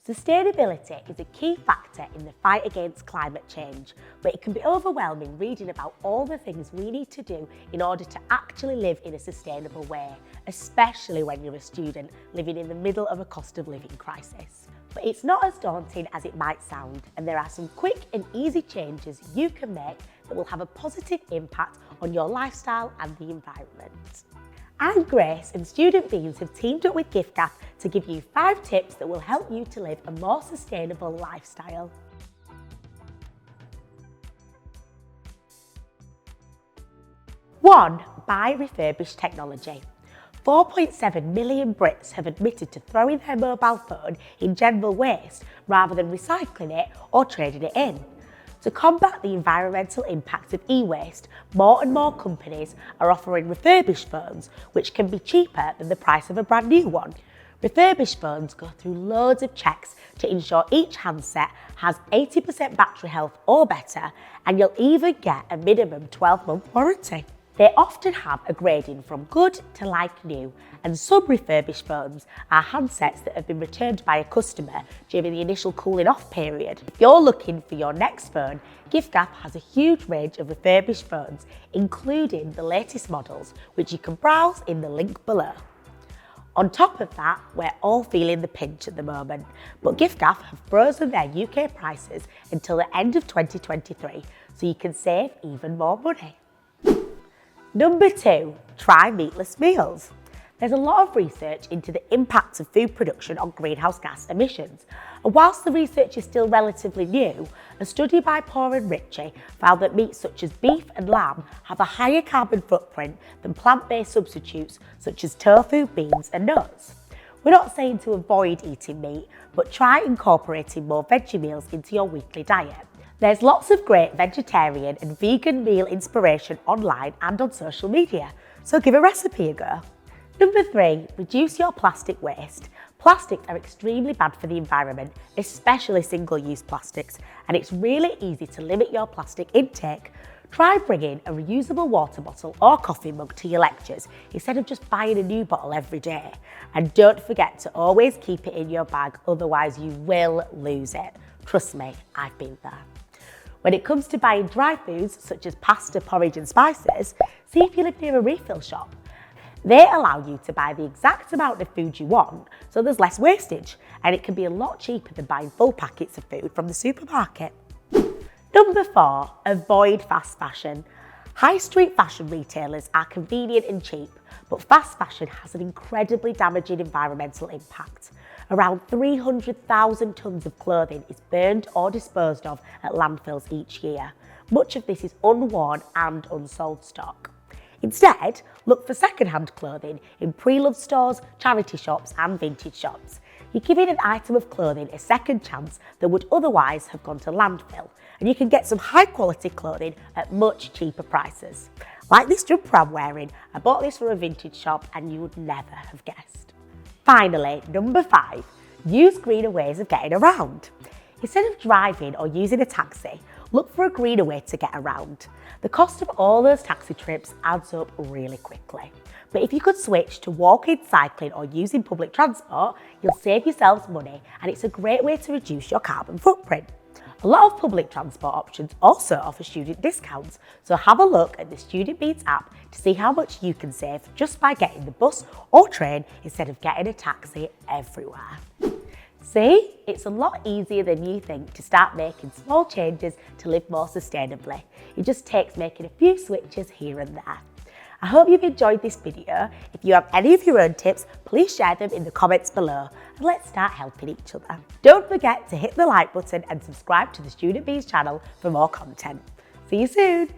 Sustainability is a key factor in the fight against climate change, but it can be overwhelming reading about all the things we need to do in order to actually live in a sustainable way, especially when you're a student living in the middle of a cost of living crisis. But it's not as daunting as it might sound, and there are some quick and easy changes you can make that will have a positive impact on your lifestyle and the environment. I'm Grace, and Student Beans have teamed up with Giffgaff to give you 5 tips that will help you to live a more sustainable lifestyle. One, buy refurbished technology. 4.7 million Brits have admitted to throwing their mobile phone in general waste rather than recycling it or trading it in. To combat the environmental impact of e-waste, more and more companies are offering refurbished phones, which can be cheaper than the price of a brand new one. Refurbished phones go through loads of checks to ensure each handset has 80% battery health or better, and you'll even get a minimum 12-month warranty. They often have a grading from good to like new, and some refurbished phones are handsets that have been returned by a customer during the initial cooling off period. If you're looking for your next phone, Giffgaff has a huge range of refurbished phones, including the latest models, which you can browse in the link below. On top of that, we're all feeling the pinch at the moment, but Giffgaff have frozen their UK prices until the end of 2023, so you can save even more money. Number 2, try meatless meals. There's a lot of research into the impact of food production on greenhouse gas emissions. And whilst the research is still relatively new, a study by Poor and Ritchie found that meats such as beef and lamb have a higher carbon footprint than plant-based substitutes such as tofu, beans and nuts. We're not saying to avoid eating meat, but try incorporating more veggie meals into your weekly diet. There's lots of great vegetarian and vegan meal inspiration online and on social media, so give a recipe a go. Number 3, reduce your plastic waste. Plastics are extremely bad for the environment, especially single-use plastics, and it's really easy to limit your plastic intake. Try bringing a reusable water bottle or coffee mug to your lectures instead of just buying a new bottle every day. And don't forget to always keep it in your bag, otherwise you will lose it. Trust me, I've been there. When it comes to buying dry foods such as pasta, porridge and spices, see if you live near a refill shop. They allow you to buy the exact amount of food you want, so there's less wastage, and it can be a lot cheaper than buying full packets of food from the supermarket. Number 4, avoid fast fashion. High street fashion retailers are convenient and cheap, but fast fashion has an incredibly damaging environmental impact. Around 300,000 tonnes of clothing is burned or disposed of at landfills each year. Much of this is unworn and unsold stock. Instead, look for second-hand clothing in pre-loved stores, charity shops and vintage shops. You're giving an item of clothing a second chance that would otherwise have gone to landfill, and you can get some high-quality clothing at much cheaper prices. Like this jumper I'm wearing, I bought this from a vintage shop and you would never have guessed. Finally, number 5, use greener ways of getting around. Instead of driving or using a taxi, look for a greener way to get around. The cost of all those taxi trips adds up really quickly. But if you could switch to walking, cycling or using public transport, you'll save yourselves money, and it's a great way to reduce your carbon footprint. A lot of public transport options also offer student discounts, so have a look at the Student Beans app to see how much you can save just by getting the bus or train instead of getting a taxi everywhere. See, it's a lot easier than you think to start making small changes to live more sustainably. It just takes making a few switches here and there. I hope you've enjoyed this video. If you have any of your own tips, please share them in the comments below, and let's start helping each other. Don't forget to hit the like button and subscribe to the Student Beans channel for more content. See you soon.